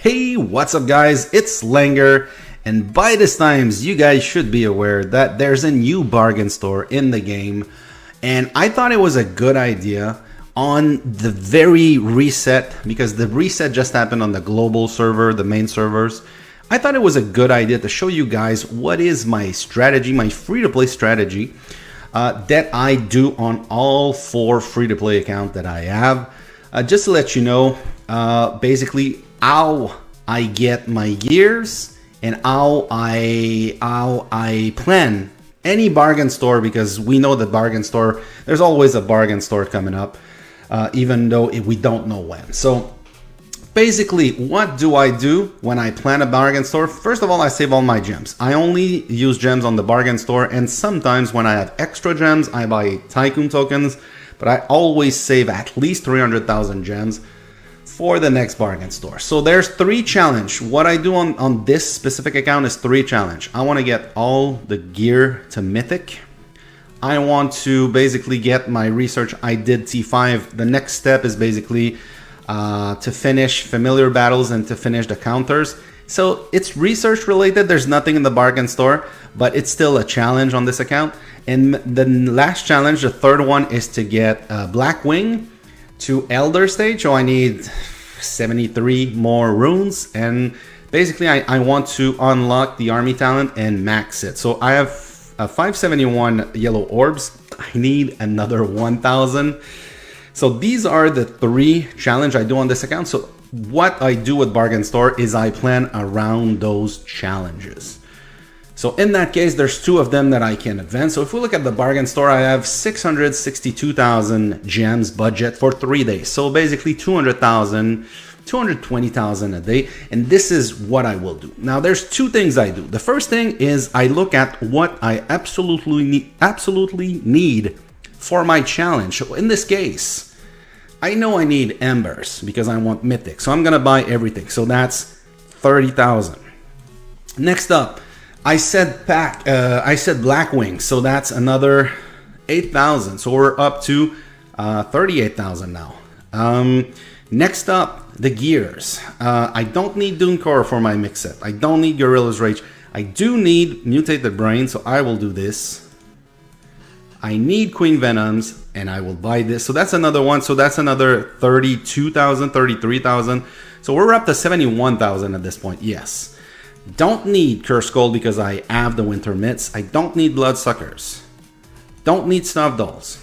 Hey, what's up guys? It's Langer, and by this time you guys should be aware that there's a new bargain store in the game, and I thought it was a good idea on the very reset, because the reset just happened on the global server, the main servers. I thought it was a good idea to show you guys what is my strategy, my free-to-play strategy that I do on all 4 free-to-play accounts that I have. Just to let you know, basically how I get my gears and how I plan any bargain store, because we know the bargain store, there's always a bargain store coming up, even though we don't know when. So basically, what do I do when I plan a bargain store? First of all, I save all my gems. I only use gems on the bargain store, and sometimes when I have extra gems, I buy tycoon tokens, but I always save at least 300,000 gems for the next bargain store. So there's 3 challenge. What I do on this specific account is 3 challenge. I want to get all the gear to mythic. I want to basically get my research. I did T5. The next step is basically to finish familiar battles and to finish the counters. So it's research related. There's nothing in the bargain store, but it's still a challenge on this account. And the last challenge, the 3rd one, is to get Black Wing to Elder stage. So I need 73 more runes, and basically I want to unlock the army talent and max it. So I have 571 yellow orbs. I need another 1,000. So these are the 3 challenge I do on this account. So what I do with bargain store is I plan around those challenges. So in that case, there's 2 of them that I can advance. So if we look at the bargain store, I have 662,000 gems budget for 3 days. So basically 200,000, 220,000 a day. And this is what I will do. Now there's 2 things I do. The first thing is I look at what I absolutely need for my challenge. So in this case, I know I need embers because I want mythic. So I'm gonna buy everything. So that's 30,000. Next up, I said Black Wing, so that's another 8,000. So we're up to 38,000 now. Next up, the gears. I don't need Doomcore for my mix set. I don't need Gorilla's Rage. I do need Mutated Brain, so I will do this. I need Queen Venoms, and I will buy this. So that's another one. So that's another 32,000, 33,000. So we're up to 71,000 at this point. Yes. Don't need Curse Gold because I have the Winter Mitts. I don't need Bloodsuckers. Don't need Snuff Dolls.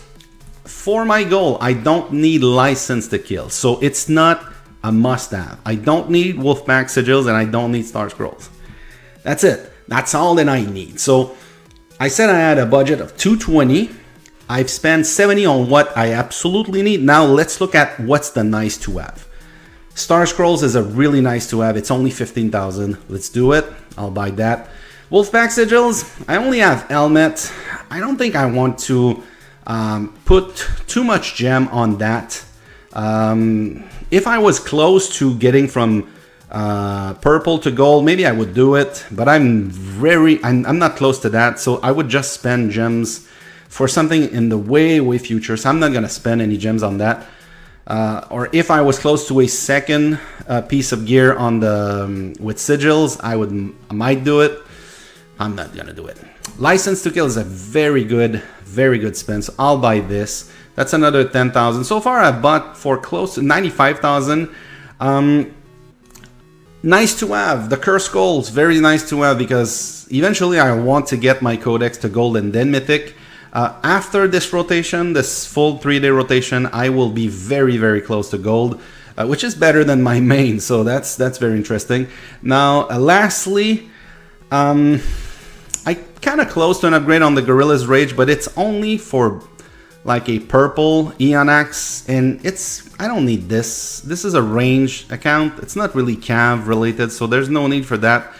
For my goal, I don't need License to Kill. So it's not a must-have. I don't need Wolfpack Sigils, and I don't need Star Scrolls. That's it. That's all that I need. So I said I had a budget of 220. I've spent 70 on what I absolutely need. Now let's look at what's the nice to have. Star Scrolls is a really nice to have. It's only 15,000. Let's do it. I'll buy that. Wolfpack Sigils, I only have Helmet. I don't think I want to put too much gem on that. If I was close to getting from purple to gold, maybe I would do it, but I'm not close to that, so I would just spend gems for something in the way future. So I'm not gonna spend any gems on that. Or if I was close to a second piece of gear on the with sigils, I might do it. I'm not gonna do it. License to Kill is a very good spend. So I'll buy this. That's another 10,000. So far, I bought for close to 95,000. Nice to have. The Curse Gold is very nice to have because eventually I want to get my Codex to Gold and then Mythic. After this rotation, this full 3-day rotation, I will be very close to gold, which is better than my main. So that's very interesting. Now, lastly, I kind of close to an upgrade on the Gorilla's Rage, but it's only for like a purple Eon Axe, and I don't need this. This is a range account. It's not really Cav related, so there's no need for that.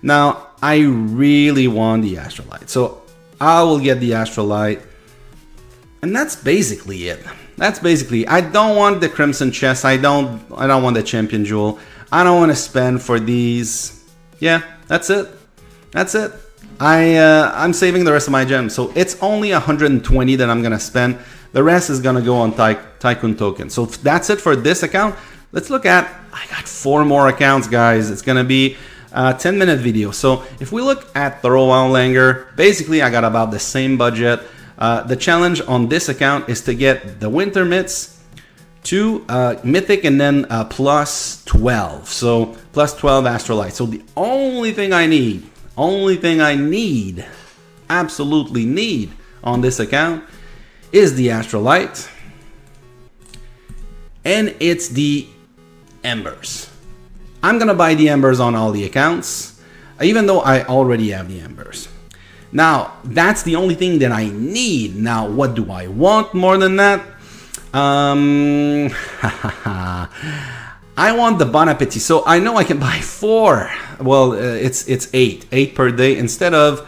Now, I really want the Astrolite, so I will get the Astrolite, and that's basically it. I don't want the Crimson Chest. I don't want the Champion Jewel. I don't want to spend for these. Yeah, that's it. I'm saving the rest of my gems, so it's only 120 that I'm gonna spend. The rest is gonna go on Tycoon token. So that's it for this account. let's look at, I got 4 more accounts, guys. It's gonna be a 10-minute video. So if we look at Throwout Langer, basically I got about the same budget. The challenge on this account is to get the winter mitts to mythic and then plus 12. So plus 12 astrolite. So the only thing I need, absolutely need on this account is the astrolite, and it's the embers. I'm gonna buy the embers on all the accounts, even though I already have the embers. Now, that's the only thing that I need. Now, what do I want more than that? I want the Bon Appetit. So I know I can buy 4. Well, it's 8 per day instead of,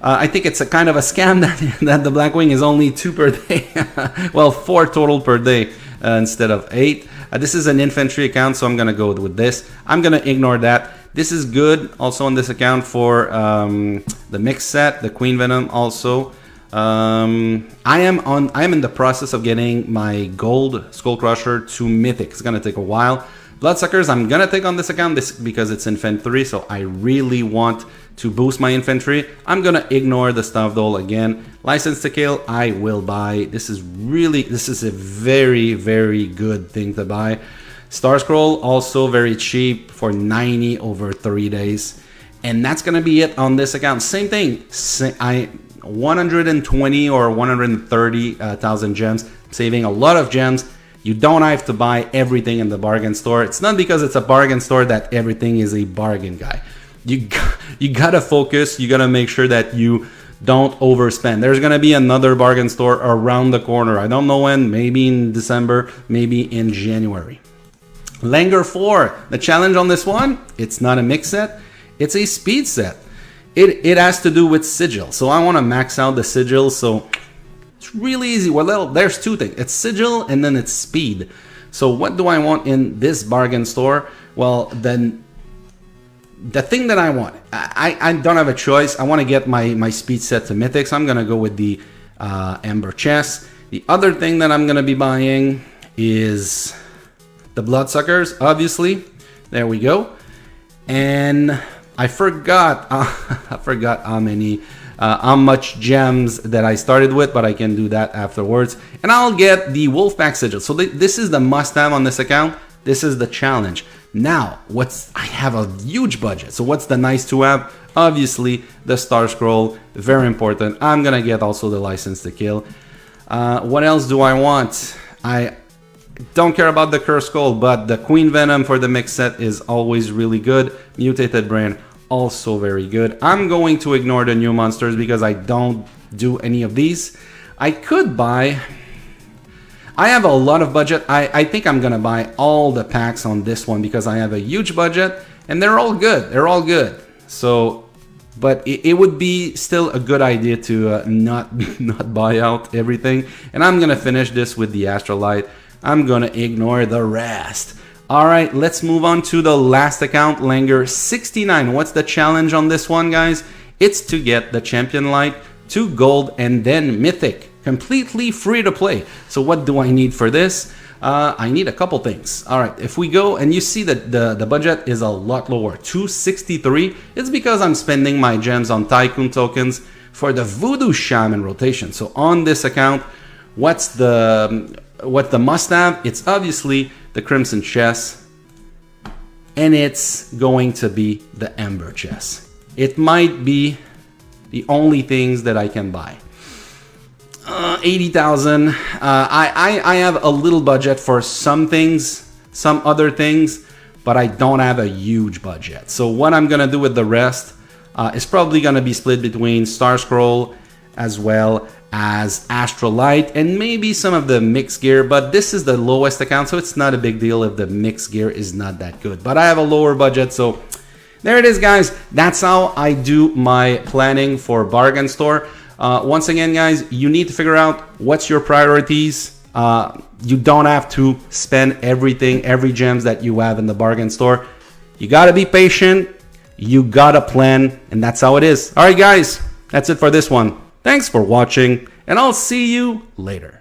I think it's a kind of a scam that the Blackwing is only 2 per day. Well, 4 total per day instead of 8. This is an infantry account, so I'm gonna go with this. I'm gonna ignore that. This is good also on this account for the mix set, the Queen Venom also. I am in the process of getting my gold Skull Crusher to mythic. It's gonna take a while. Bloodsuckers I'm gonna take on this account because it's infantry, so I really want to boost my infantry. I'm gonna ignore the Stuffed Doll again. License to Kill I will buy. This is a very, very good thing to buy. Star Scroll also very cheap for 90 over 3 days, and that's gonna be it on this account. Same thing, 120 or 130,000 gems, saving a lot of gems. You don't have to buy everything in the bargain store. It's not because it's a bargain store that everything is a bargain, guy. You gotta focus. You gotta make sure that you don't overspend. There's gonna be another bargain store around the corner. I don't know when, maybe in December, maybe in January. Langer 4, the challenge on this one, it's not a mix set, it's a speed set. It has to do with sigil. So I want to max out the sigil, so it's really easy. Well, there's 2 things. It's sigil and then it's speed. So what do I want in this bargain store? Well, then the thing that I want, I don't have a choice. I want to get my speed set to mythic, so I'm going to go with the Ember chest. The other thing that I'm going to be buying is the Bloodsuckers, obviously. There we go. And I forgot how much gems that I started with, but I can do that afterwards. And I'll get the Wolfpack Sigil. So this is the must-have on this account. This is the challenge. Now, I have a huge budget. So what's the nice to have? Obviously, the Star Scroll, very important. I'm gonna get also the License to Kill. What else do I want? I don't care about the Cursed Skull, but the Queen Venom for the mix set is always really good. Mutated Brain, also very good. I'm going to ignore the new monsters because I don't do any of these. I could buy, I have a lot of budget. I think I'm gonna buy all the packs on this one because I have a huge budget and they're all good. They're all good. So, but it would be still a good idea to not buy out everything. And I'm gonna finish this with the Astrolite. I'm gonna ignore the rest. All right, let's move on to the last account, Langer 69. What's the challenge on this one, guys? It's to get the Champion Light to gold and then mythic, completely free to play. So what do I need for this? I need a couple things. All right, if we go and you see that the budget is a lot lower, 263, it's because I'm spending my gems on Tycoon tokens for the Voodoo Shaman rotation. So on this account, what's the must-have? It's obviously the Crimson Chest, and it's going to be the Ember Chest. It might be the only things that I can buy. 80,000. I have a little budget for some things, some other things, but I don't have a huge budget. So what I'm gonna do with the rest is probably gonna be split between Star Scroll as well as Astrolite and maybe some of the mixed gear, but this is the lowest account, so it's not a big deal if the mixed gear is not that good. But I have a lower budget, so there it is, guys. That's how I do my planning for bargain store. Once again, guys, you need to figure out what's your priorities. You don't have to spend everything, every gems that you have in the bargain store. You gotta be patient, you gotta plan, and that's how it is. All right, guys, that's it for this one. Thanks for watching, and I'll see you later.